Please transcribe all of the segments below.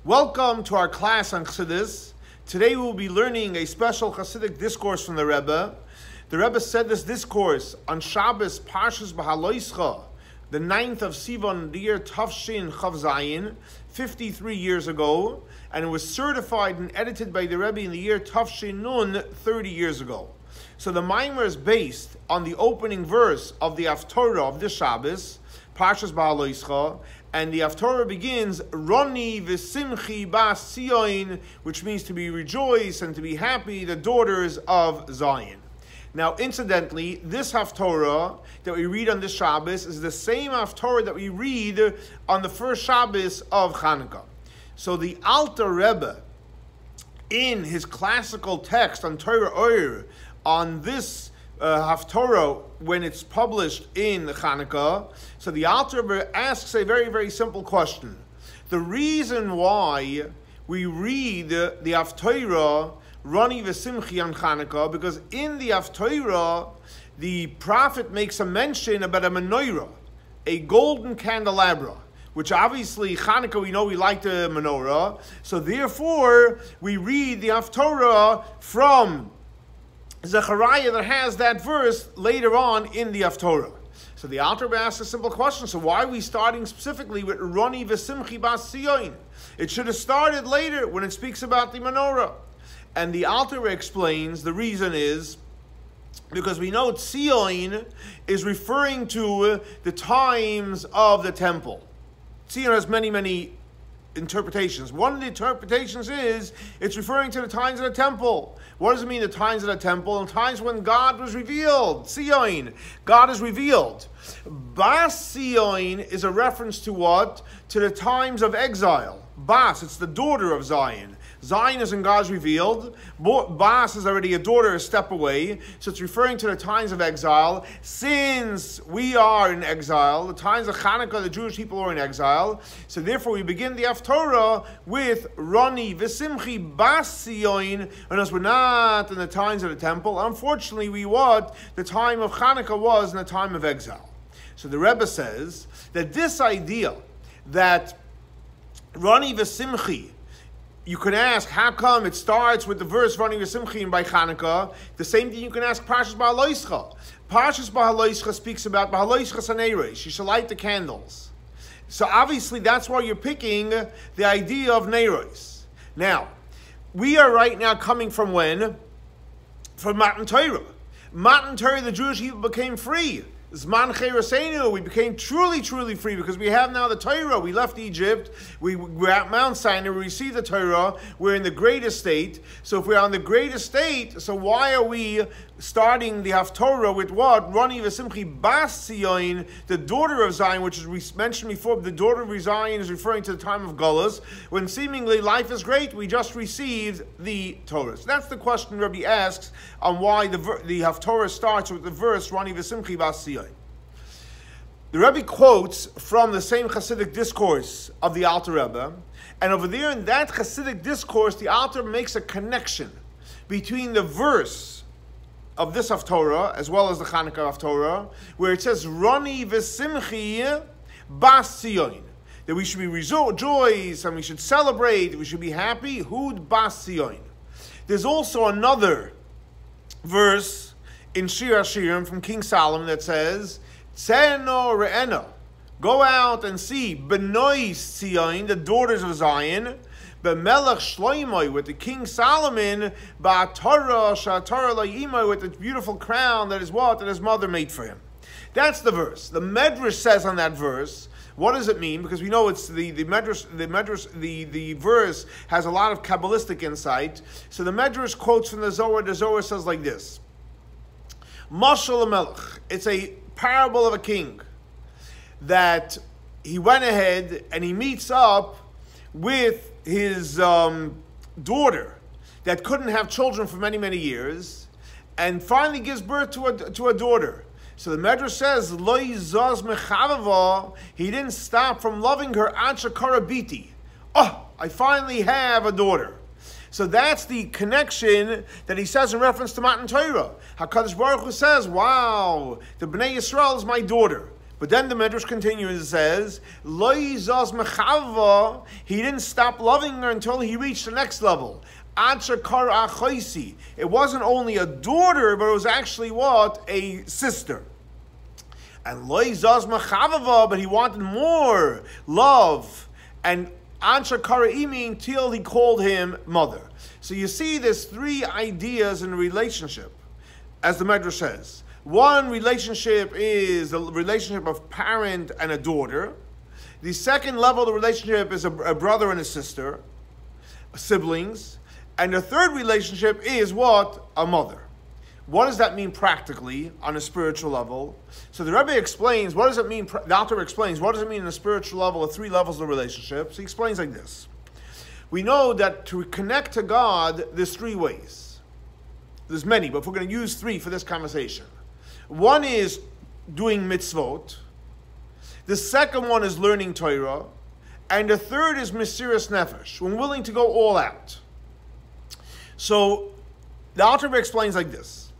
Welcome to our class on Chassidus. Today we will be learning a special Chassidic discourse from the Rebbe. The Rebbe said this discourse on Shabbos Parshas בהעלותך, the 9th of Sion, the year Tafshin Chav Zayin, 53 years ago, and it was certified and edited by the Rebbe in the year Tafshin Nun, 30 years ago. So the Maamar is based on the opening verse of the Haftorah of this Shabbos, Parshas בהעלותך, and the Haftorah begins, Roni ושמחי bas Sion, which means to be rejoiced and to be happy, the daughters of Zion. Now, incidentally, this Haftorah that we read on this Shabbos is the same Haftorah that we read on the first Shabbos of Chanukah. So the Alter Rebbe, in his classical text on Torah Oyer, on this Haftorah, when it's published in Chanukah, so the Alter Rebbe asks a very, very simple question. The reason why we read the Haftorah Roni v'simchi on Chanukah, because in the Haftorah, the prophet makes a mention about a menorah, a golden candelabra, which obviously Chanukah, we know we like the menorah, so therefore we read the Haftorah from Zechariah that has that verse later on in the Haftorah. So the Alter Rebbe asks a simple question, so why are we starting specifically with Roni v'simchi bas Sion? It should have started later when it speaks about the menorah. And the Alter Rebbe explains the reason is because we know Sion is referring to the times of the temple. Sion has many, many interpretations. One of the interpretations is it's referring to the times of the temple. What does it mean, the times of the temple? And times when God was revealed. Sion, God is revealed. Bas Sion is a reference to what? To the times of exile. Bas, it's the daughter of Zion. Zion is when God's revealed. Bas is already a daughter a step away. So it's referring to the times of exile. Since we are in exile, the times of Chanukah, the Jewish people are in exile. So therefore we begin the Haftorah with Roni v'simchi bas Sion. And as we're not in the times of the temple, unfortunately the time of Chanukah was in the time of exile. So the Rebbe says that this idea that Roni v'simchi, you can ask, how come it starts with the verse Roni v'simchi by Chanukah? The same thing you can ask Parshas בהעלותך. Parshas בהעלותך speaks about בהעלותך saneres. You shall light the candles. So obviously that's why you're picking the idea of neros. Now, we are right now coming from when? From Matan Torah. Matan Torah, the Jewish people became free. Zman Cherasenu, we became truly, truly free because we have now the Torah. We left Egypt, we're at Mount Sinai, we received the Torah, we're in the greatest state. So if we're on the greatest state, so why are we starting the Haftorah with what? Roni v'simchi bas Sion, the daughter of Zion, which is we mentioned before, the daughter of Zion is referring to the time of Gullus, when seemingly life is great, we just received the Torah. So that's the question Rebbe asks on why the Haftorah starts with the verse Roni v'simchi bas Sion. The Rebbe quotes from the same Chassidic discourse of the Alter Rebbe, and over there in that Chassidic discourse, the Alter makes a connection between the verse of this Haftorah as well as the Chanukah Haftorah, where it says Roni v'simchi bas Sion, that we should be rejoiced and we should celebrate, we should be happy. Hud bas Sion. There's also another verse in Shir HaShirim from King Solomon that says, Tzeno re'ena, go out and see Benois Sion, the daughters of Zion, B'melech Shloimoi, with the King Solomon, Ba'atara Sha'atara La'imoi, with the beautiful crown that is what? That his mother made for him. That's the verse. The Medrash says on that verse, what does it mean? Because we know it's the verse has a lot of Kabbalistic insight. So the Medrash quotes from the Zohar. The Zohar says like this: Mashal HaMelech. It's a parable of a king that he went ahead and he meets up with his daughter that couldn't have children for many, many years, and finally gives birth to a daughter. So the Medrash says, Lo yizaz mechavava, he didn't stop from loving her, ad shekara biti. Oh, I finally have a daughter. So that's the connection that he says in reference to Matan Torah. HaKadosh Baruch Hu says, wow, the Bnei Yisrael is my daughter. But then the Medrash continues and says, Lo yizaz mechava, he didn't stop loving her until he reached the next level. It wasn't only a daughter, but it was actually what? A sister. And Lo yizaz mechavava, but he wanted more love. And till he called him mother. So you see there's three ideas in a relationship, as the Medrash says. One relationship is the relationship of parent and a daughter. The second level of the relationship is a brother and a sister, siblings. And the third relationship is what? A mother. What does that mean practically on a spiritual level? So the Rebbe explains, what does it mean, the author explains, what does it mean on a spiritual level, the three levels of the relationship? So he explains like this. We know that to connect to God, there's three ways. There's many, but if we're going to use three for this conversation. One is doing mitzvot. The second one is learning Torah. And the third is Mesirat Nefesh, when willing to go all out. So the author explains like this.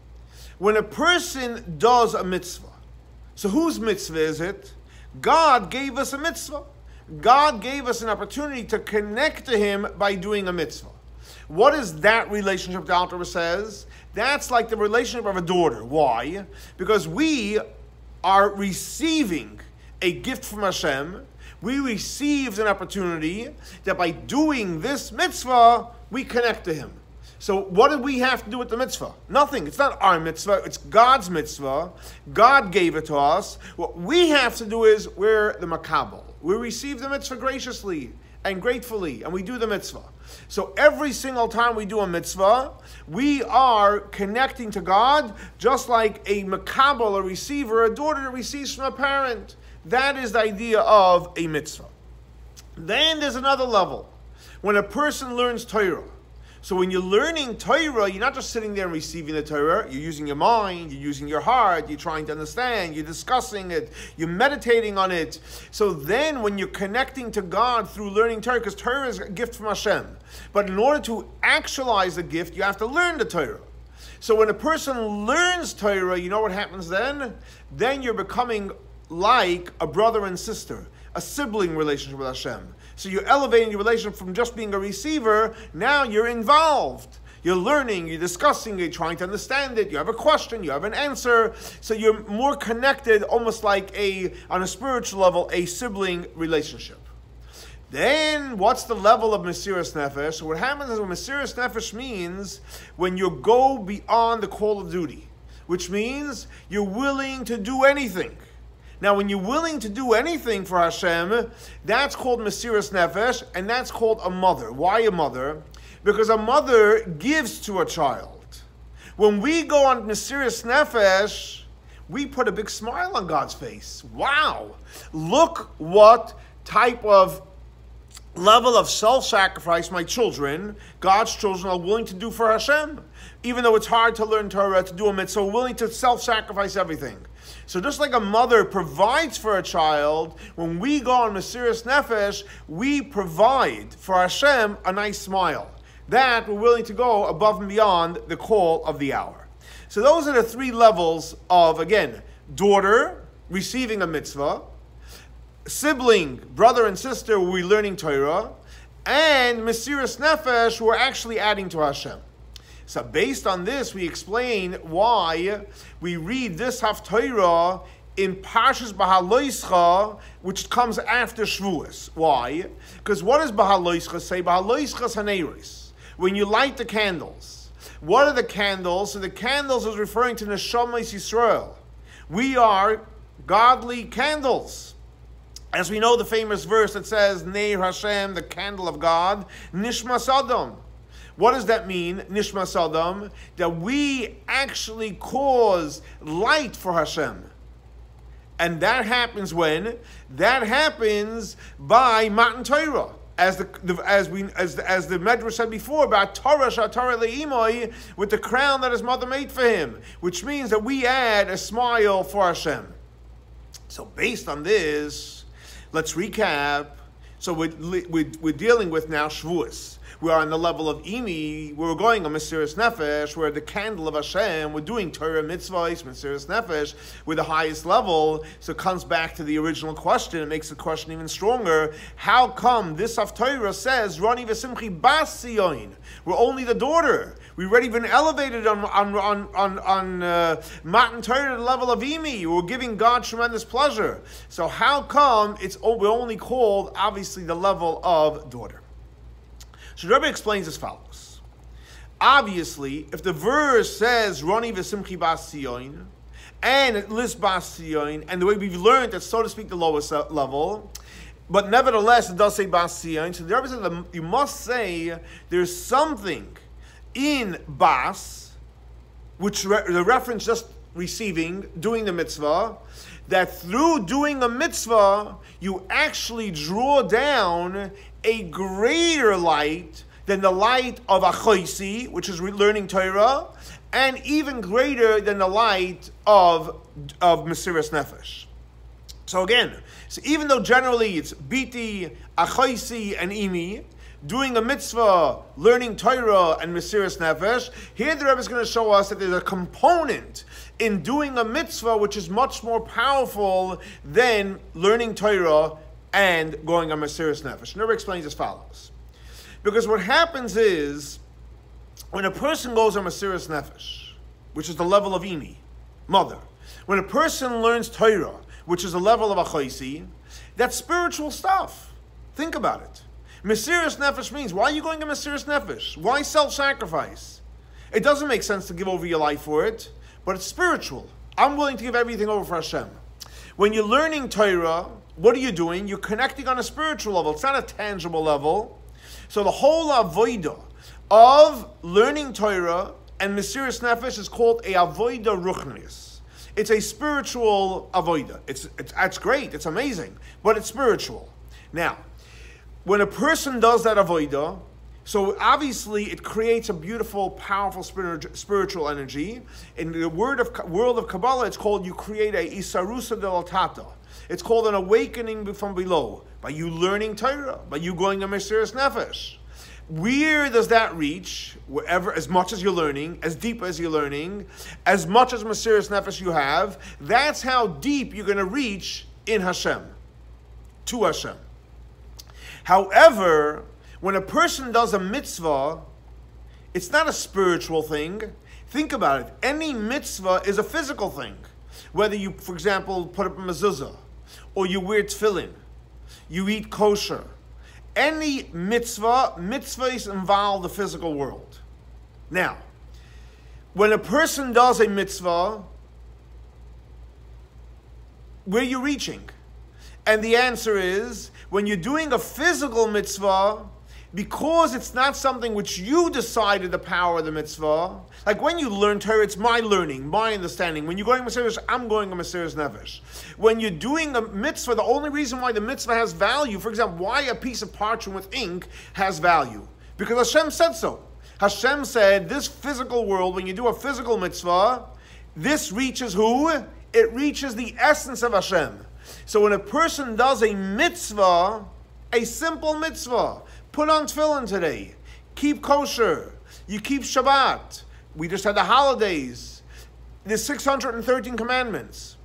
When a person does a mitzvah, so whose mitzvah is it? God gave us a mitzvah. God gave us an opportunity to connect to Him by doing a mitzvah. What is that relationship the author says? That's like the relationship of a daughter. Why? Because we are receiving a gift from Hashem. We received an opportunity that by doing this mitzvah, we connect to Him. So what do we have to do with the mitzvah? Nothing. It's not our mitzvah. It's God's mitzvah. God gave it to us. What we have to do is we're the makabel. We receive the mitzvah graciously and gratefully, and we do the mitzvah. So every single time we do a mitzvah, we are connecting to God just like a makabel, a receiver, a daughter that receives from a parent. That is the idea of a mitzvah. Then there's another level. When a person learns Torah, so when you're learning Torah, you're not just sitting there and receiving the Torah. You're using your mind, you're using your heart, you're trying to understand, you're discussing it, you're meditating on it. So then when you're connecting to God through learning Torah, because Torah is a gift from Hashem. But in order to actualize the gift, you have to learn the Torah. So when a person learns Torah, you know what happens then? Then you're becoming like a brother and sister, a sibling relationship with Hashem. So you're elevating your relationship from just being a receiver, now you're involved. You're learning, you're discussing, you're trying to understand it, you have a question, you have an answer, so you're more connected, almost like on a spiritual level, a sibling relationship. Then, what's the level of Mesirat Nefesh? So what happens is, what Mesirat Nefesh means, when you go beyond the call of duty, which means you're willing to do anything. Now, when you're willing to do anything for Hashem, that's called Mesirat Nefesh, and that's called a mother. Why a mother? Because a mother gives to a child. When we go on Mesirat Nefesh, we put a big smile on God's face. Wow! Look what type of level of self-sacrifice my children, God's children, are willing to do for Hashem. Even though it's hard to learn Torah, to do a mitzvah, willing to self-sacrifice everything. So just like a mother provides for a child, when we go on Mesirat Nefesh, we provide for Hashem a nice smile. That we're willing to go above and beyond the call of the hour. So those are the three levels of, again, daughter, receiving a mitzvah, sibling, brother and sister, where we're learning Torah, and Mesirat Nefesh, we're actually adding to Hashem. So based on this, we explain why we read this haftarah in Parshas בהעלותך, which comes after Shavuos. Why? Because what does בהעלותך say? בהעלותך is haneros. When you light the candles. What are the candles? So the candles is referring to Neshamas Yisrael. We are godly candles. As we know the famous verse that says, Neir Hashem, the candle of God, Nishmas Adam. What does that mean, Nishmas Adam? That we actually cause light for Hashem. And that happens when? That happens by Matan Torah. As the Medrash said before about Torah Shatorah Le'imoi, with the crown that his mother made for him, which means that we add a smile for Hashem. So based on this, let's recap. So we're dealing with now Shavuos. We are on the level of Imi, we're going on Mesirat Nefesh, we're the candle of Hashem, we're doing Torah mitzvahs, Mesirat Nefesh, we're the highest level. So it comes back to the original question, it makes the question even stronger. How come this Torah says, Rani ושמחי bas Sion? We're only the daughter. We've already been elevated on Matan Torah to the level of Imi. We're giving God tremendous pleasure. So how come we're only called, obviously, the level of daughter? So the Rebbe explains as follows. Obviously, if the verse says, Rani ושמחי bas Sion, and it lists bas Sion, and the way we've learned that, so to speak, the lowest level, but nevertheless, it does say bas Sion, so the Rebbe says that you must say there's something in bas, which the reference just receiving, doing the mitzvah, that through doing a mitzvah, you actually draw down a greater light than the light of achoisi, which is learning Torah, and even greater than the light of Mesirat Nefesh. So again, so even though generally it's biti, achoisi, and imi, doing a mitzvah, learning Torah, and Mesirat Nefesh, here the Rebbe is going to show us that there's a component in doing a mitzvah which is much more powerful than learning Torah and going on Mesirat Nefesh. The Rebbe explains as follows. Because what happens is, when a person goes on Mesirat Nefesh, which is the level of imi, mother, when a person learns Torah, which is the level of achoisi, that's spiritual stuff. Think about it. Mesirat Nefesh means, why are you going to Mesirat Nefesh? Why self-sacrifice? It doesn't make sense to give over your life for it, but it's spiritual. I'm willing to give everything over for Hashem. When you're learning Torah, what are you doing? You're connecting on a spiritual level. It's not a tangible level. So the whole avodah of learning Torah and Mesirat Nefesh is called a avodah ruchnis. It's a spiritual avodah. It's great. It's amazing, but it's spiritual. Now, when a person does that avodah, so obviously it creates a beautiful, powerful spiritual energy. In the world of Kabbalah, it's called, you create a isarusa del tata. It's called an awakening from below, by you learning Torah, by you going to Mesirat Nefesh. Where does that reach? Wherever, as much as you're learning, as deep as you're learning, as much as Mesirat Nefesh you have, that's how deep you're going to reach in Hashem, to Hashem. However, when a person does a mitzvah, it's not a spiritual thing. Think about it. Any mitzvah is a physical thing. Whether you, for example, put up a mezuzah, or you wear tefillin, you eat kosher. Any mitzvahs involve the physical world. Now, when a person does a mitzvah, where are you reaching? And the answer is, when you're doing a physical mitzvah, because it's not something which you decided the power of the mitzvah, like when you learn Torah, it's my learning, my understanding. When you're going to Mesirat, I'm going to Mesirat Nefesh. When you're doing a mitzvah, the only reason why the mitzvah has value, for example, why a piece of parchment with ink has value, because Hashem said so. Hashem said, this physical world, when you do a physical mitzvah, this reaches who? It reaches the essence of Hashem. So when a person does a mitzvah, a simple mitzvah, put on tefillin today, keep kosher, you keep Shabbat, we just had the holidays, there's 613 commandments,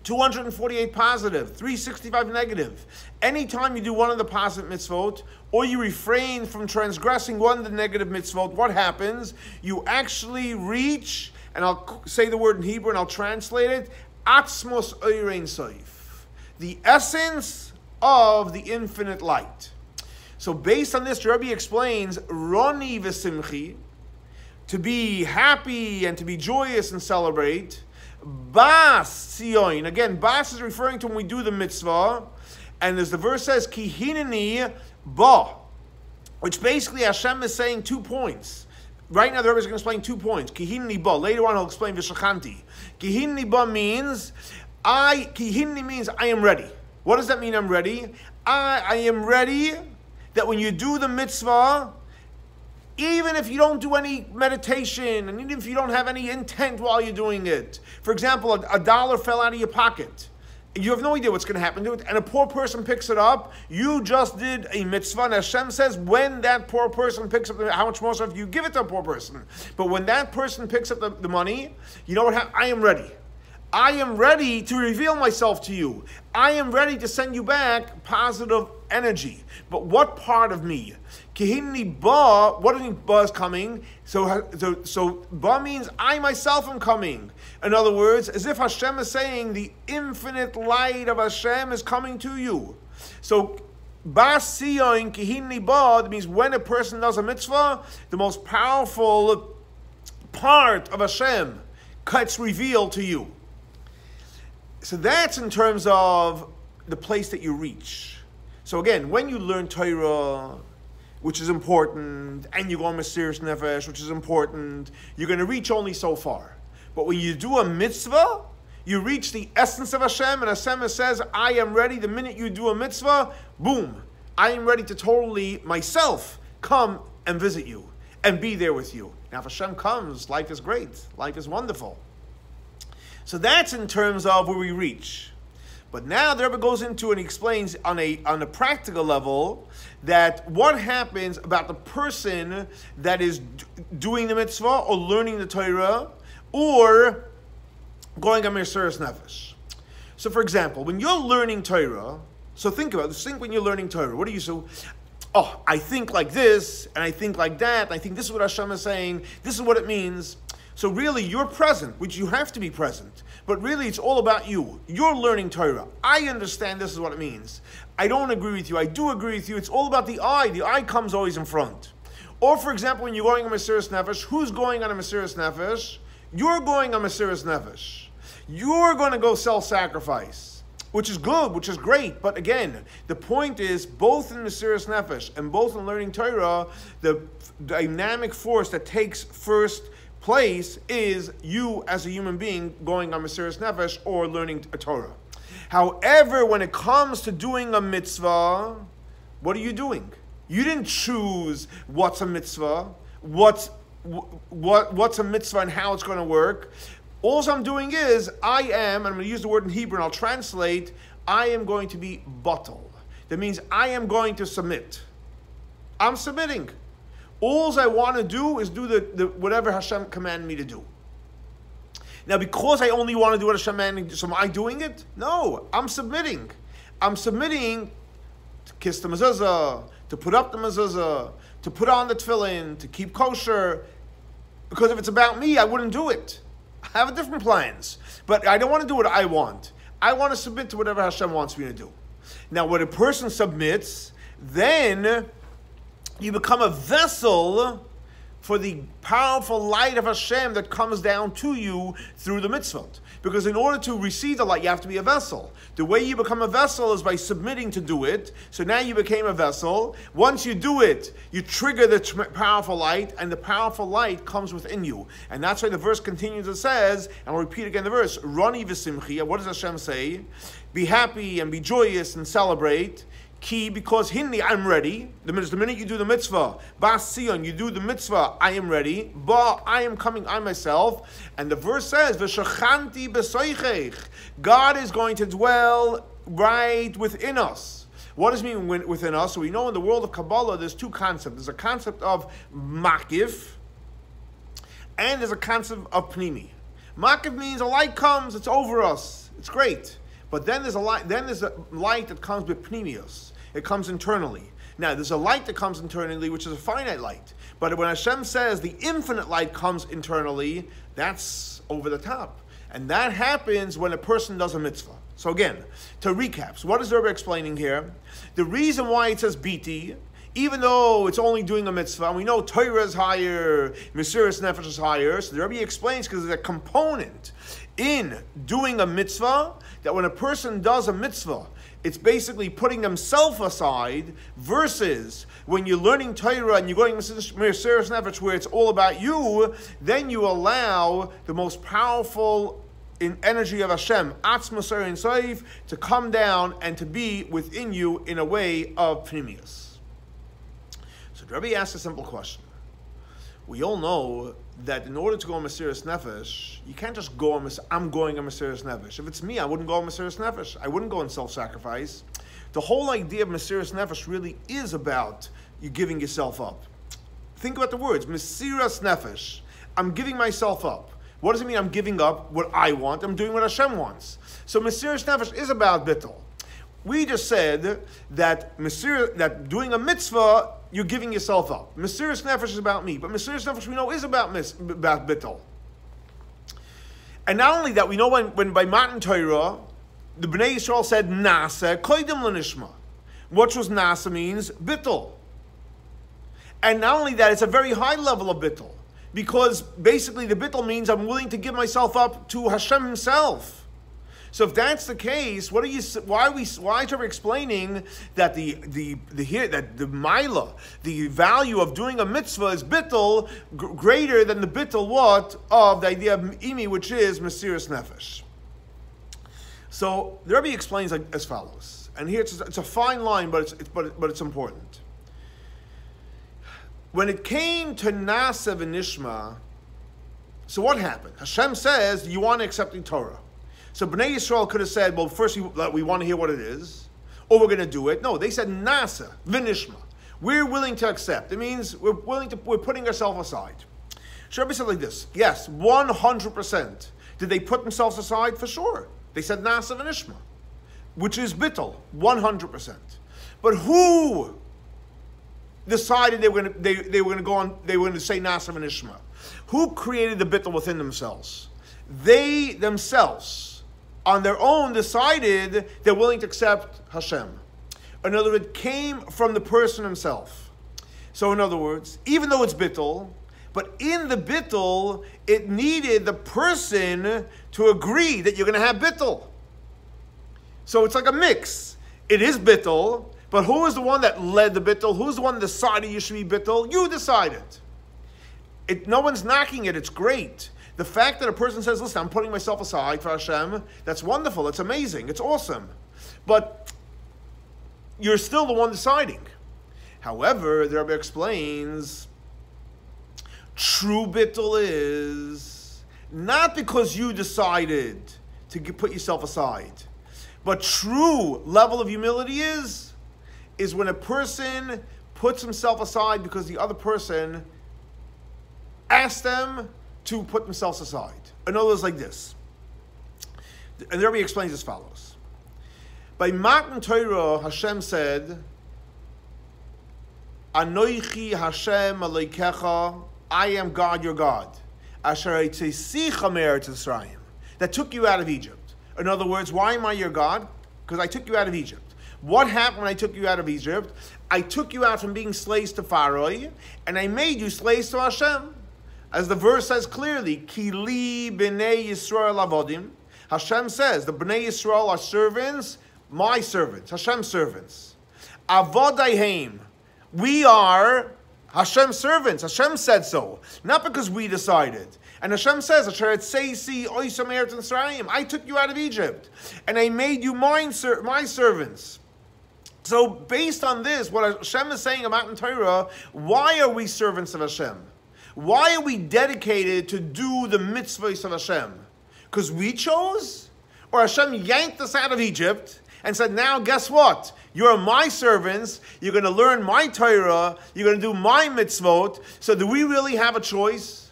248 positive, 365 negative. Anytime you do one of the positive mitzvot, or you refrain from transgressing one of the negative mitzvot, what happens? You actually reach, and I'll say the word in Hebrew and I'll translate it, atzmos oirein soif, the essence of the infinite light. So based on this, Rebbe explains, Roni v'simchi, to be happy and to be joyous and celebrate. Bas Sion, again, Bas is referring to when we do the mitzvah, and as the verse says, Ki hineni ba, which basically Hashem is saying 2 points. Right now the Rebbe is going to explain 2 points. Ki hineni ba. Later on he'll explain v'shachanti. Ki hineni ba means, Ki hineni means I am ready. What does that mean, I'm ready? I am ready that when you do the mitzvah, even if you don't do any meditation, and even if you don't have any intent while you're doing it, for example, a dollar fell out of your pocket, You have no idea what's going to happen to it, and a poor person picks it up. You just did a mitzvah, and Hashem says, when that poor person picks up how much more stuff you give it to a poor person. But when that person picks up the money, you know what happens? I am ready. I am ready to reveal myself to you. I am ready to send you back positive energy. But what part of me? Kihini ba, what do you mean ba is coming? So ba means I myself am coming. In other words, as if Hashem is saying the infinite light of Hashem is coming to you. So ba sion kihini ba means when a person does a mitzvah, the most powerful part of Hashem gets revealed to you. So that's in terms of the place that you reach. So again, when you learn Torah, which is important, and you go on Mesirat Nefesh, which is important, you're going to reach only so far. But when you do a mitzvah, you reach the essence of Hashem, and Hashem says, I am ready. The minute you do a mitzvah, boom, I am ready to totally, myself, come and visit you, and be there with you. Now if Hashem comes, life is great. Life is wonderful. So that's in terms of where we reach. But now the Rebbe goes into and explains on a practical level that what happens about the person that is doing the mitzvah or learning the Torah or going on Mesirat Nefesh. So for example, when you're learning Torah, so think about this, think when you're learning Torah, what do you so? Oh, I think like this, and I think like that, and I think this is what Hashem is saying, this is what it means. So really, you're present, which you have to be present. But really, it's all about you. You're learning Torah. I understand this is what it means. I don't agree with you. I do agree with you. It's all about the I. The I comes always in front. Or, for example, when you're going on Mesirat Nefesh, who's going on a Mesirat Nefesh? You're going on Mesirat Nefesh. You're going to go self-sacrifice, which is good, which is great. But again, the point is, both in Mesirat Nefesh and both in learning Torah, the dynamic force that takes first place is you as a human being going on Mesirat Nefesh or learning a Torah. However, when it comes to doing a mitzvah, what are you doing? You didn't choose what's a mitzvah, what's a mitzvah and how it's going to work. All I'm doing is, I'm going to use the word in Hebrew and I'll translate, I am going to be Bitul. That means I am going to submit. I'm submitting. All I want to do is do the whatever Hashem commanded me to do. Now, because I only want to do what Hashem commanded, so am I doing it? No, I'm submitting. I'm submitting to kiss the mezuzah, to put up the mezuzah, to put on the tefillin, to keep kosher. Because if it's about me, I wouldn't do it. I have different plans. But I don't want to do what I want. I want to submit to whatever Hashem wants me to do. Now, when a person submits, then you become a vessel for the powerful light of Hashem that comes down to you through the mitzvot. Because in order to receive the light, you have to be a vessel. The way you become a vessel is by submitting to do it. So now you became a vessel. Once you do it, you trigger the powerful light, and the powerful light comes within you. And that's why the verse continues. It says, and I'll repeat again the verse, Rani ושמחי. What does Hashem say? Be happy and be joyous and celebrate. Ki, because hinni, I'm ready. The minute you do the mitzvah, ba sion, you do the mitzvah, I am ready. Ba, I am coming, I myself. And the verse says, v'shachanti b'soichech. God is going to dwell right within us. What does it mean within us? So we know in the world of Kabbalah, there's two concepts. There's a concept of makif, and there's a concept of pnimi. Makif means a light comes, it's over us, it's great. But then there's a light. Then there's a light that comes with pnimius. It comes internally. Now there's a light that comes internally, which is a finite light. But when Hashem says the infinite light comes internally, that's over the top, and that happens when a person does a mitzvah. So again, to recap, so what is the Rebbe explaining here? The reason why it says biti, even though it's only doing a mitzvah, and we know Torah is higher, Mesirat Nefesh is higher, so the Rebbe explains because there's a component in doing a mitzvah, that when a person does a mitzvah, it's basically putting himself aside, versus when you're learning Torah and you're going to Mesirat Nefesh where it's all about you, then you allow the most powerful energy of Hashem, to come down and to be within you in a way of pnimius. So the Rebbe asks a simple question. We all know that in order to go on Mesirat Nefesh, you can't just go on I'm going on Mesirat Nefesh. If it's me, I wouldn't go on Mesirat Nefesh. I wouldn't go in self-sacrifice. The whole idea of Mesirat Nefesh really is about you giving yourself up. Think about the words, Mesirat Nefesh. I'm giving myself up. What does it mean I'm giving up what I want? I'm doing what Hashem wants. So Mesirat Nefesh is about Bitul. We just said that that doing a mitzvah, you're giving yourself up. Mesirat Nefesh is about me, but Mesirat Nefesh we know is about Bitul. And not only that, we know when by Matan Torah, the Bnei Yisrael said Nasa koydem l'nishma. What was Nasa means? Bitul. And not only that, it's a very high level of Bitul, because basically the Bitul means I'm willing to give myself up to Hashem Himself. So if that's the case, why is Torah explaining that the Maila, the value of doing a mitzvah is Bitul greater than the Bitul what of the idea of Imi, which is Mesirat Nefesh. So the Rebbe explains as follows, and here it's a fine line, but it's important. When it came to Nasa v'Nishma, so what happened? Hashem says you want to accept the Torah. So Bnei Yisrael could have said, well, first we want to hear what it is, or we're going to do it. No, they said Nasa v'Nishma. We're willing to accept. It means we're putting ourselves aside. Rebbe said like this, yes, 100%. Did they put themselves aside? For sure. They said Nasa v'Nishma, which is Bitul, 100%. But who decided they were going to say Nasa v'Nishma? Who created the Bitul within themselves? They themselves, on their own, decided they're willing to accept Hashem. In other words, it came from the person himself. So in other words, even though it's Bitul, but in the Bitul, it needed the person to agree that you're going to have Bitul. So it's like a mix. It is Bitul, but who is the one that led the Bitul? Who's the one that decided you should be Bitul? You decided. No one's knocking it. It's great. The fact that a person says, listen, I'm putting myself aside for Hashem, that's wonderful, it's amazing, it's awesome. But you're still the one deciding. However, the Rebbe explains, true Bitul is not because you decided to put yourself aside, but true level of humility is when a person puts himself aside because the other person asked them to put themselves aside. In other words, like this. And the Rebbe explains as follows. By Matan Torah, Hashem said, Anoichi Hashem Elokecha, I am God, your God. Asher ha'tshech me'eretz Mitzrayim, that took you out of Egypt. In other words, why am I your God? Because I took you out of Egypt. What happened when I took you out of Egypt? I took you out from being slaves to Pharaoh, and I made you slaves to Hashem. As the verse says clearly, Ki li b'nei Yisrael avodim. Hashem says, the b'nei Yisrael are servants, my servants, Hashem's servants. Avodayhem. We are Hashem's servants. Hashem said so. Not because we decided. And Hashem says, I took you out of Egypt, and I made you my servants. So based on this, what Hashem is saying about in Torah, why are we servants of Hashem? Why are we dedicated to do the mitzvahs of Hashem? Because we chose? Or Hashem yanked us out of Egypt and said, now guess what? You're my servants, you're going to learn my Torah, you're going to do my mitzvot. So do we really have a choice?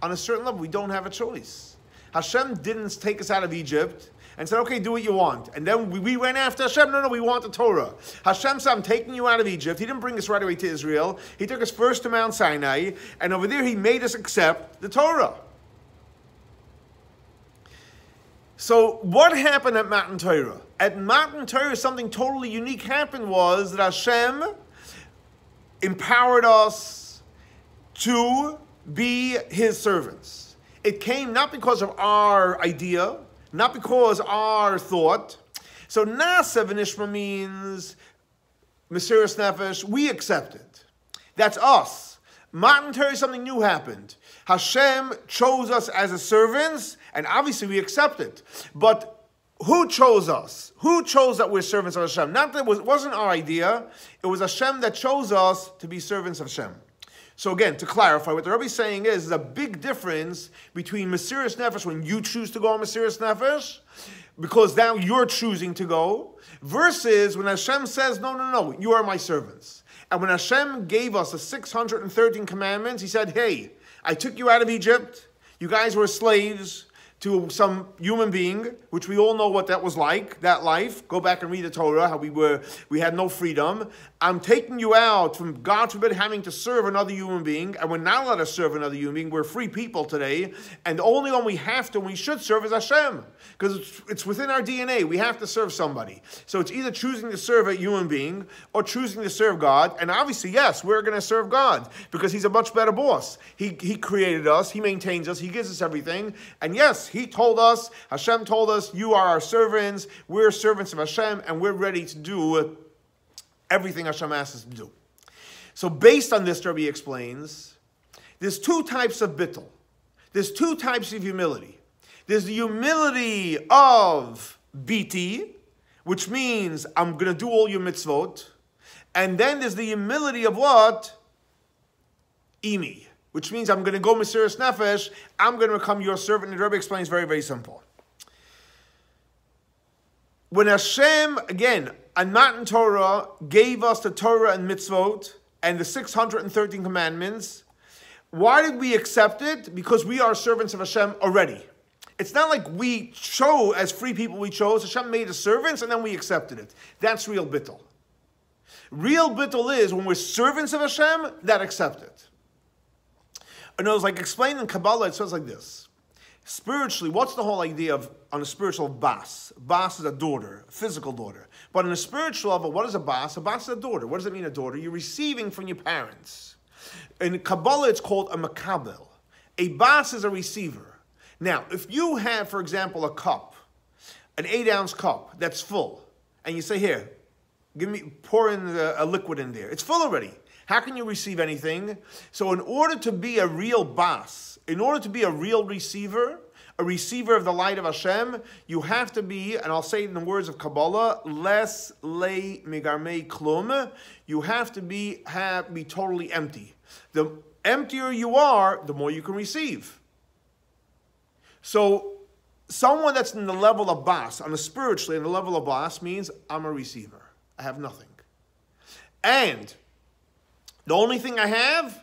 On a certain level, we don't have a choice. Hashem didn't take us out of Egypt and said, okay, do what you want. And then we went after Hashem. No, we want the Torah. Hashem said, I'm taking you out of Egypt. He didn't bring us right away to Israel. He took us first to Mount Sinai, and over there he made us accept the Torah. So what happened at Matan Torah? At Matan Torah, something totally unique happened was that Hashem empowered us to be His servants. It came not because of our idea, not because our thought. So Nasa v'Nishma means Mesirat Nefesh, we accept it. That's us. Matan Torah, something new happened. Hashem chose us as His servants, and obviously we accept it. But who chose us? Who chose that we're servants of Hashem? Not that it wasn't our idea. It was Hashem that chose us to be servants of Hashem. So again, to clarify, what the Rebbe is saying is there's a big difference between Mesirat Nefesh, when you choose to go on Mesirat Nefesh, because now you're choosing to go, versus when Hashem says, no, you are my servants. And when Hashem gave us the 613 commandments, he said, hey, I took you out of Egypt, you guys were slaves to some human being, which we all know what that was like, that life. Go back and read the Torah, how we had no freedom. I'm taking you out from, God forbid, having to serve another human being, and we're not allowed to serve another human being. We're free people today, and the only one we have to and we should serve is Hashem, because it's within our DNA. We have to serve somebody. So it's either choosing to serve a human being or choosing to serve God, and obviously, yes, we're going to serve God, because He's a much better boss. He created us, He maintains us, He gives us everything, and yes, He told us, Hashem told us, you are our servants, we're servants of Hashem, and we're ready to do everything Hashem asks us to do. So based on this, Rebbe explains, there's two types of Bitul. There's two types of humility. There's the humility of biti, which means I'm going to do all your mitzvot. And then there's the humility of what? Imi, which means I'm going to go Mesirat Nefesh, I'm going to become your servant. And the Rebbe explains very, very simple. When Hashem, again, a Matan Torah, gave us the Torah and Mitzvot and the 613 commandments, why did we accept it? Because we are servants of Hashem already. It's not like we chose, as free people we chose, Hashem made us servants and then we accepted it. That's real Bitul. Real Bitul is when we're servants of Hashem, that accept it. And it was like explained in Kabbalah, it says like this. Spiritually, what's the whole idea of, on a spiritual bas? Bas is a daughter, a physical daughter. But on a spiritual level, what is a bas? A bas is a daughter. What does it mean, a daughter? You're receiving from your parents. In Kabbalah, it's called a makabel. A bas is a receiver. Now, if you have, for example, a cup, an 8-ounce cup that's full, and you say, here, pour in a liquid in there. It's full already. How can you receive anything? So in order to be a real bas, in order to be a real receiver, a receiver of the light of Hashem, you have to be, and I'll say it in the words of Kabbalah, les le migarmei klum. You have to be totally empty. The emptier you are, the more you can receive. So someone that's in the level of bas, on a spiritually in the level of bas, means I'm a receiver. I have nothing. And the only thing I have,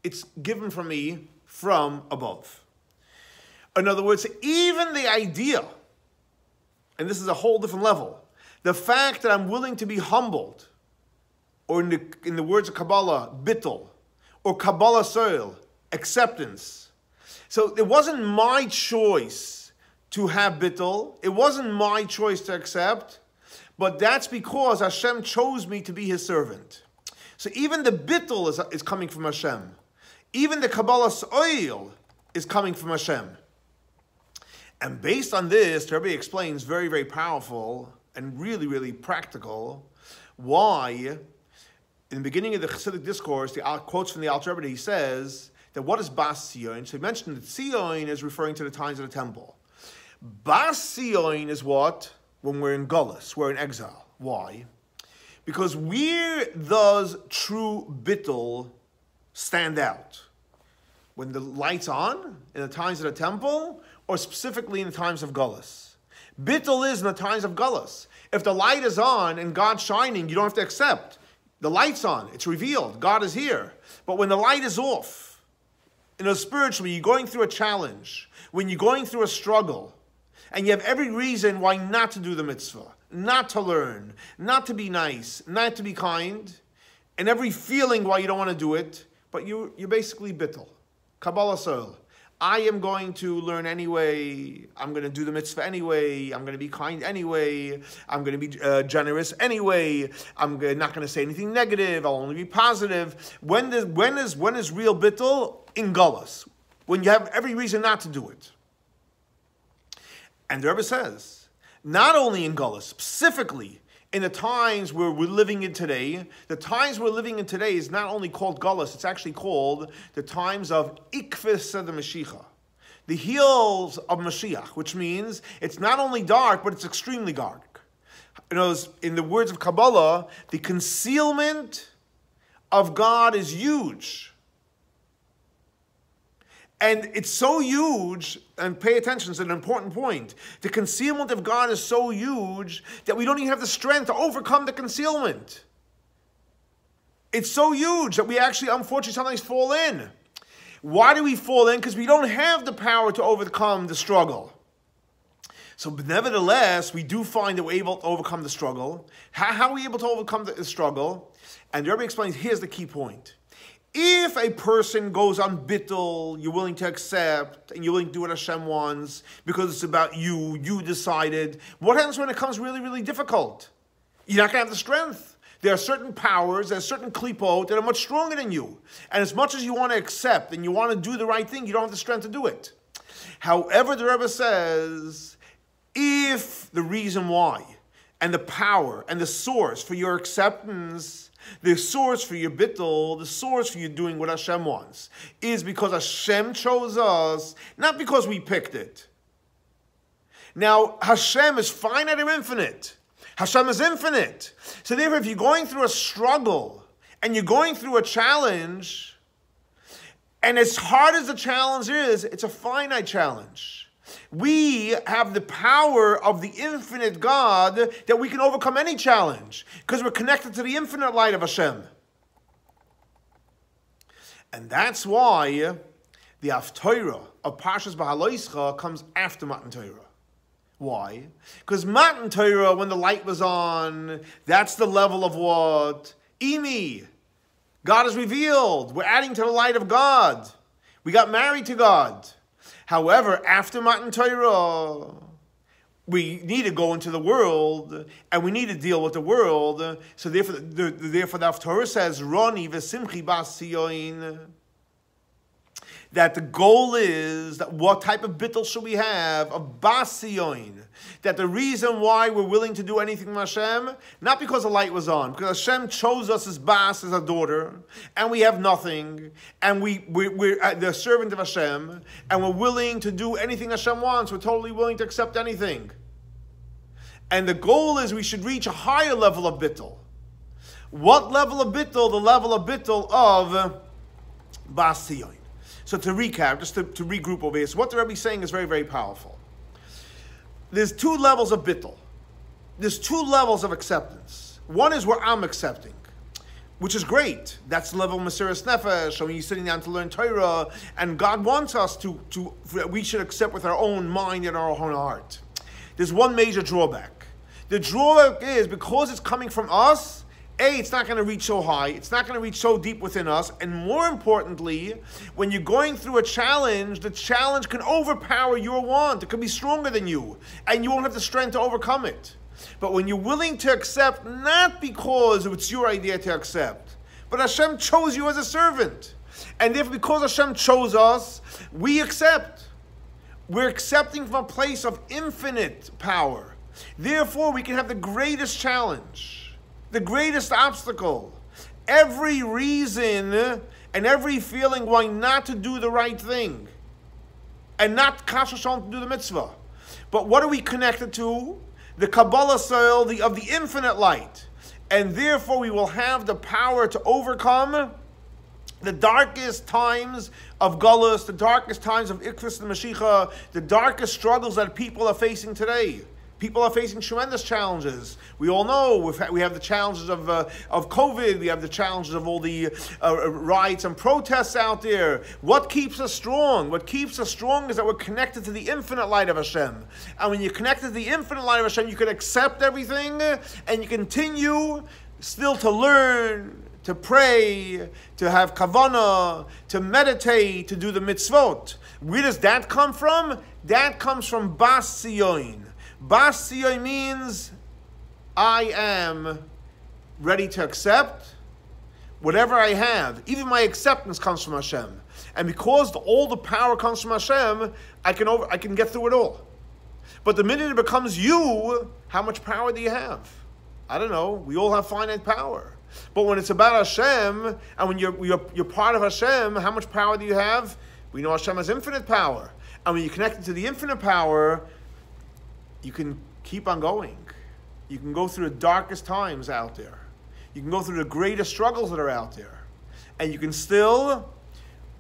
it's given from me from above. In other words, even the idea, and this is a whole different level, the fact that I'm willing to be humbled, or in the words of Kabbalah, Bitul, or Kabbalah soil, acceptance. So it wasn't my choice to have Bitul, it wasn't my choice to accept, but that's because Hashem chose me to be His servant. So even the Bitul is coming from Hashem. Even the Kabbalah oil is coming from Hashem. And based on this, Rebbe explains very, very powerful and really, really practical why, in the beginning of the Chassidic Discourse, the quotes from the Alter Rebbe, he says that what is Bas Sion? So he mentioned that Sion is referring to the times of the temple. Bas Sion is what? When we're in Gullus, we're in exile. Why? Because where does true Bitul stand out? When the light's on, in the times of the temple, or specifically in the times of Gullus? Bitul is in the times of Gullus. If the light is on and God's shining, you don't have to accept. The light's on, it's revealed, God is here. But when the light is off, spiritually, you're going through a challenge, when you're going through a struggle, and you have every reason why not to do the mitzvah, not to learn, not to be nice, not to be kind, and every feeling why you don't want to do it, but you're basically Bitul. Kabbalah soil. I am going to learn anyway, I'm going to do the mitzvah anyway, I'm going to be kind anyway, I'm going to be generous anyway, I'm not going to say anything negative, I'll only be positive. When is real Bitul? In Gullus, when you have every reason not to do it. And the Rebbe says, not only in Gullus, specifically in the times where we're living in today, the times we're living in today is not only called Gullus, it's actually called the times of Ikvis the Mashiach, the heels of Mashiach, which means it's not only dark, but it's extremely dark. In the words of Kabbalah, the concealment of God is huge. And it's so huge, and pay attention, it's an important point. The concealment of God is so huge that we don't even have the strength to overcome the concealment. It's so huge that we actually, unfortunately, sometimes fall in. Why do we fall in? Because we don't have the power to overcome the struggle. So nevertheless, we do find that we're able to overcome the struggle. How are we able to overcome the struggle? And the Rebbe explains, here's the key point. If a person goes on Bitul, you're willing to accept, and you're willing to do what Hashem wants, because it's about you, you decided, what happens when it comes really, really difficult? You're not going to have the strength. There are certain powers, there are certain klipot that are much stronger than you. And as much as you want to accept and you want to do the right thing, you don't have the strength to do it. However, the Rebbe says, if the reason why, and the power, and the source for your acceptance, the source for your Bitul, the source for you doing what Hashem wants, is because Hashem chose us, not because we picked it. Now, Hashem is finite or infinite. Hashem is infinite. So therefore, if you're going through a struggle, and you're going through a challenge, and as hard as the challenge is, it's a finite challenge. We have the power of the infinite God that we can overcome any challenge because we're connected to the infinite light of Hashem. And that's why the Torah of בהעלותך comes after Matan Torah. Why? Because Matan Torah, when the light was on, that's the level of what? Imi. God is revealed. We're adding to the light of God. We got married to God. However, after Matan Torah, we need to go into the world, and we need to deal with the world. So therefore, the Torah says, Roni ושמחי סיון. That the goal is that what type of Bitul should we have? A Sion. That the reason why we're willing to do anything with Hashem, not because the light was on, because Hashem chose us as Bas, as a daughter, and we have nothing, and we're the servant of Hashem, and we're willing to do anything Hashem wants. We're totally willing to accept anything. And the goal is we should reach a higher level of Bitul. What level of Bitul? The level of Bitul of Sion. So to recap, just to regroup over here, so what the Rebbe is saying is very, very powerful. There's two levels of Bitul. There's two levels of acceptance. One is where I'm accepting, which is great. That's the level of Mesirat Nefesh, when you're sitting down to learn Torah, and God wants us we should accept with our own mind and our own heart. There's one major drawback. The drawback is because it's coming from us, it's not going to reach so high. It's not going to reach so deep within us. And more importantly, when you're going through a challenge, the challenge can overpower your want. It can be stronger than you. And you won't have the strength to overcome it. But when you're willing to accept, not because it's your idea to accept, but Hashem chose you as a servant. And therefore, because Hashem chose us, we accept. We're accepting from a place of infinite power. Therefore, we can have the greatest challenge. The greatest obstacle, every reason and every feeling why not to do the right thing, and not to do the mitzvah. But what are we connected to? The Kabbalah soil of the infinite light, and therefore we will have the power to overcome the darkest times of Galus, the darkest times of Ikfus and Mashiach, the darkest struggles that people are facing today. People are facing tremendous challenges. We all know we have the challenges of COVID. We have the challenges of all the riots and protests out there. What keeps us strong? What keeps us strong is that we're connected to the infinite light of Hashem. And when you're connected to the infinite light of Hashem, you can accept everything and you continue still to learn, to pray, to have kavanah, to meditate, to do the mitzvot. Where does that come from? That comes from Sion. Sion means I am ready to accept whatever I have. Even my acceptance comes from Hashem. And because all the power comes from Hashem, I can get through it all. But the minute it becomes you, how much power do you have? I don't know. We all have finite power. But when it's about Hashem, and when you're part of Hashem, how much power do you have? We know Hashem has infinite power. And when you're connected to the infinite power, you can keep on going. You can go through the darkest times out there. You can go through the greatest struggles that are out there. And you can still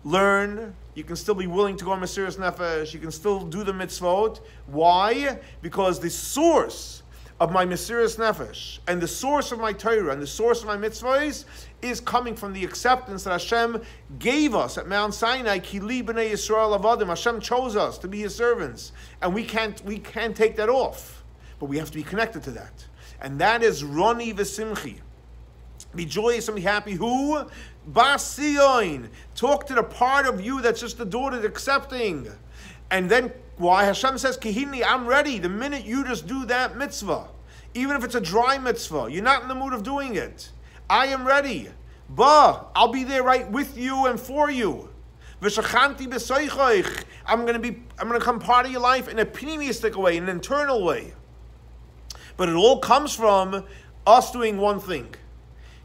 learn. You can still be willing to go on Mesirat Nefesh. You can still do the mitzvot. Why? Because the source of my Mesirat Nefesh and the source of my Torah and the source of my mitzvahs is coming from the acceptance that Hashem gave us at Mount Sinai. Kili b'nei Yisrael avadim. Hashem chose us to be His servants, and we can't take that off. But we have to be connected to that, and that is Roni v'simchi. Be joyous and be happy. Who? Bas Sion. Talk to the part of you that's just the door that's accepting. And then why Hashem says, Kihini, I'm ready. The minute you just do that mitzvah, even if it's a dry mitzvah, you're not in the mood of doing it. I am ready. I'll be there right with you and for you. V'shachanti b'soichoich. I'm going to come part of your life in a pneumistic way, in an internal way. But it all comes from us doing one thing.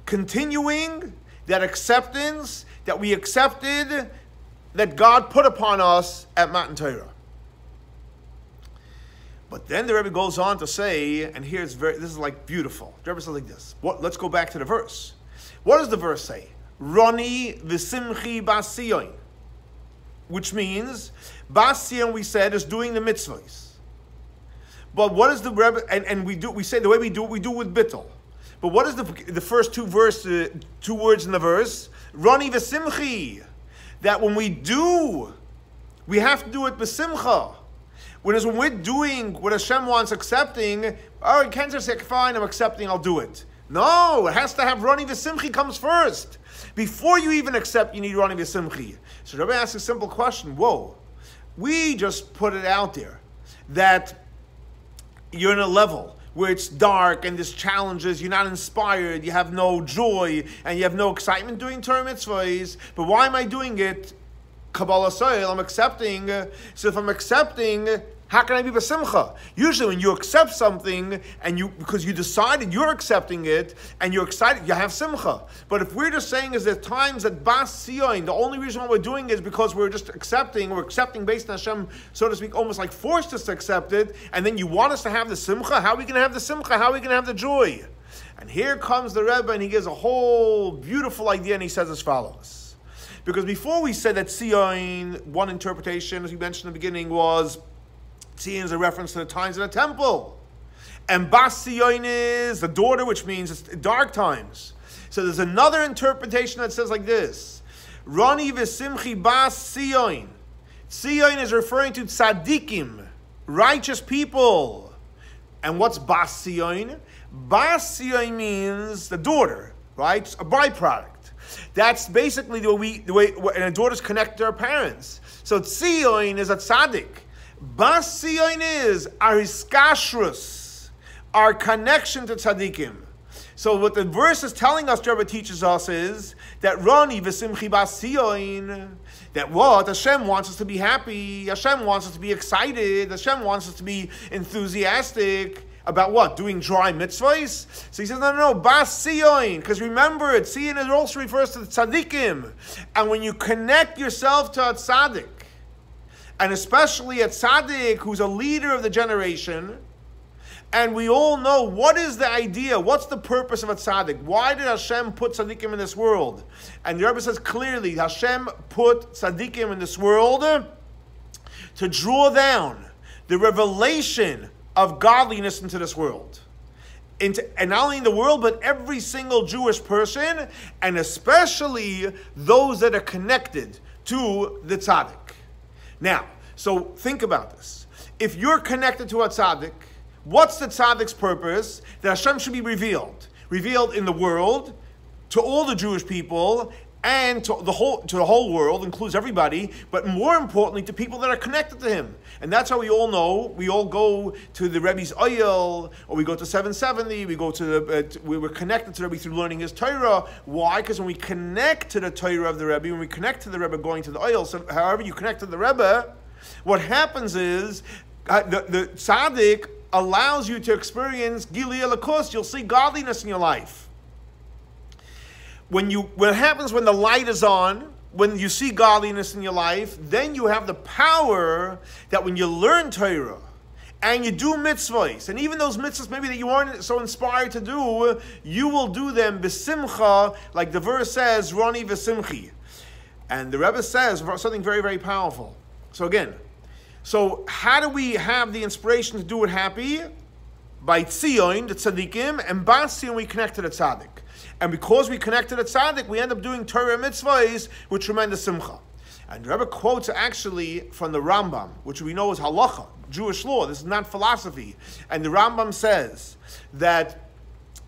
Continuing that acceptance that we accepted that God put upon us at Matan Torah. But then the Rebbe goes on to say, and this is like beautiful. The Rebbe says like this. Let's go back to the verse. What does the verse say? Roni v'simchi bas Sion, which means bas Sion, we said, is doing the mitzvahs. But what is the Rebbe? And we say the way we do it with Bitul. But what is the first two words in the verse? Roni v'simchi. That when we do, we have to do it b'simcha. Whereas when we're doing what Hashem wants accepting, you can't just say, fine, I'm accepting, I'll do it. No, it has to have Roni v'simchi comes first. Before you even accept, you need Roni v'simchi. So Rebbe asks a simple question. We just put it out there that you're in a level where it's dark and there's challenges, you're not inspired, you have no joy, and you have no excitement doing Torah mitzvahs. But why am I doing it? Kabbalah soil, I'm accepting. So if I'm accepting, how can I be b'simcha? Usually when you accept something, because you decided you're accepting it, and you're excited, you have simcha. But if we're just saying is there times that bas Sion, the only reason why we're doing it is because we're accepting based on Hashem, so to speak, almost like forced us to accept it, and then you want us to have the simcha, how are we going to have the simcha? How are we going to have the joy? And here comes the Rebbe, and he gives a whole beautiful idea, and he says as follows. Because before we said that Sion, one interpretation, as we mentioned in the beginning, was Sion is a reference to the times of the temple. And Bas Sion is the daughter, which means it's dark times. So there's another interpretation that says like this. Roni v'simchi Bas Sion. Sion is referring to tzaddikim, righteous people. And what's Bas Sion? Bas Sion means the daughter, right? It's a byproduct. That's basically the way and the daughters connect to their parents. So Sion is a tzaddik. Bas Sion is our hiskashrus, our connection to tzaddikim. So what the verse is telling us, Rebbe teaches us, is that Roni v'simchi bas Sion, that what? Hashem wants us to be happy, Hashem wants us to be excited, Hashem wants us to be enthusiastic. About what? Doing dry mitzvahs? So he says, no, Bas Sion, because remember it, Sion also refers to the tzaddikim. And when you connect yourself to a tzaddik, and especially a tzaddik who's a leader of the generation, and we all know what is the idea, what's the purpose of a tzaddik? Why did Hashem put tzaddikim in this world? And the Rebbe says clearly, Hashem put tzaddikim in this world to draw down the revelation of godliness into this world. And not only in the world, but every single Jewish person, and especially those that are connected to the tzaddik. Now, so think about this. If you're connected to a tzaddik, what's the tzaddik's purpose? That Hashem should be revealed. Revealed in the world, to all the Jewish people, and to the whole world, includes everybody, but more importantly, to people that are connected to him. And that's how we all know. We all go to the Rebbe's oil, or we go to 770. We go to we were connected to the Rebbe through learning his Torah. Why? Because when we connect to the Torah of the Rebbe, when we connect to the Rebbe going to the oil, so however you connect to the Rebbe, what happens is the tzaddik allows you to experience Gilui Elokus. You'll see godliness in your life. What happens when the light is on, when you see godliness in your life, then you have the power that when you learn Torah and you do mitzvahs, and even those mitzvahs maybe that you aren't so inspired to do, you will do them b'simcha, like the verse says, Roni v'simchi. And the Rebbe says something very, very powerful. So again, so how do we have the inspiration to do it happy? By Sion, the tzaddikim, and by Sion we connect to the tzaddik. And because we connect to the tzaddik, we end up doing Torah mitzvahs with tremendous simcha. And the Rebbe quotes actually from the Rambam, which we know is halacha, Jewish law. This is not philosophy. And the Rambam says that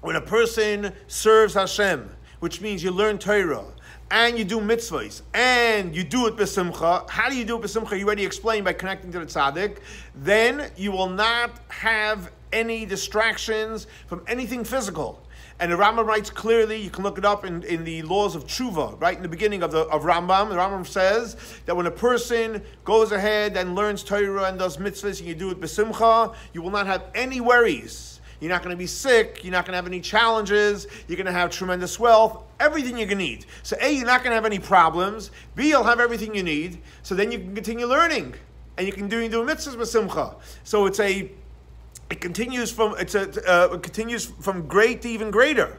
when a person serves Hashem, which means you learn Torah, and you do mitzvahs, and you do it b'simcha. How do you do it b'simcha? You already explained by connecting to the tzaddik. Then you will not have any distractions from anything physical. And the Rambam writes clearly, you can look it up in the laws of tshuva, right in the beginning of Rambam. The Rambam says that when a person goes ahead and learns Torah and does mitzvahs and you do it b'simcha, you will not have any worries. You're not going to be sick. You're not going to have any challenges. You're going to have tremendous wealth. Everything you're going to need. So A, you're not going to have any problems. B, you'll have everything you need. So then you can continue learning. And you can do mitzvahs b'simcha. So it continues from great to even greater.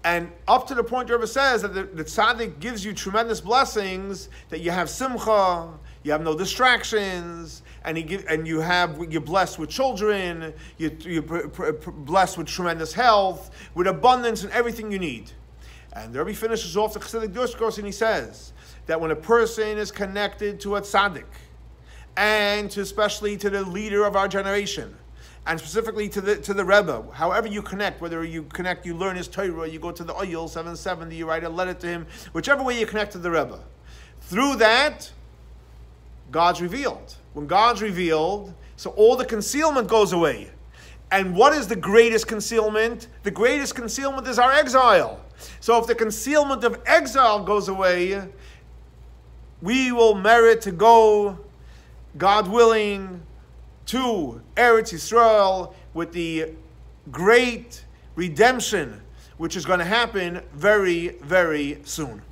And up to the point the Rebbe says that the tzaddik gives you tremendous blessings, that you have simcha, you have no distractions, and you're blessed with children, you're blessed with tremendous health, with abundance and everything you need. And the Rebbe finishes off the Chassidic Discourse and he says that when a person is connected to a tzaddik, and especially to the leader of our generation, and specifically to the Rebbe, however you connect, whether you learn his Torah, you go to the Oyel 770, you write a letter to him, whichever way you connect to the Rebbe. Through that, God's revealed. When God's revealed, so all the concealment goes away. And what is the greatest concealment? The greatest concealment is our exile. So if the concealment of exile goes away, we will merit to go, God willing, to Eretz Yisrael with the great redemption, which is going to happen very, very soon.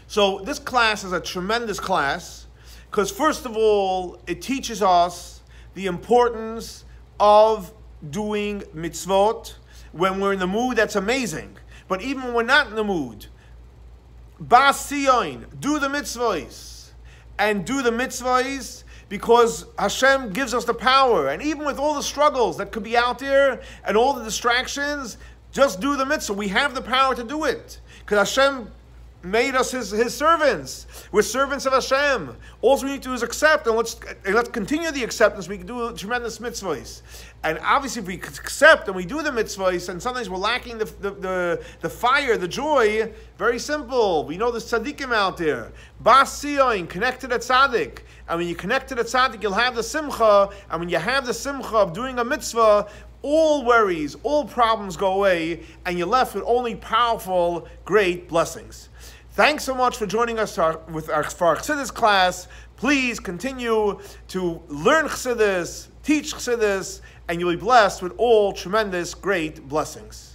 So this class is a tremendous class because first of all, it teaches us the importance of doing mitzvot. When we're in the mood, that's amazing. But even when we're not in the mood, Bas Sion, do the mitzvahs. And do the mitzvahs because Hashem gives us the power. And even with all the struggles that could be out there and all the distractions, just do the mitzvah. We have the power to do it. Because Hashem made us his servants. We're servants of Hashem. All we need to do is accept, and let's continue the acceptance. We can do tremendous mitzvahs. And obviously if we accept and we do the mitzvahs, and sometimes we're lacking the fire, the joy, very simple. We know there's tzaddikim out there. Bas Sion, connect to the tzaddik. And when you connect to the tzaddik, you'll have the simcha. And when you have the simcha of doing a mitzvah, all worries, all problems go away, and you're left with only powerful, great blessings. Thanks so much for joining us for our Chassidus class. Please continue to learn Chassidus, teach Chassidus, and you'll be blessed with all tremendous, great blessings.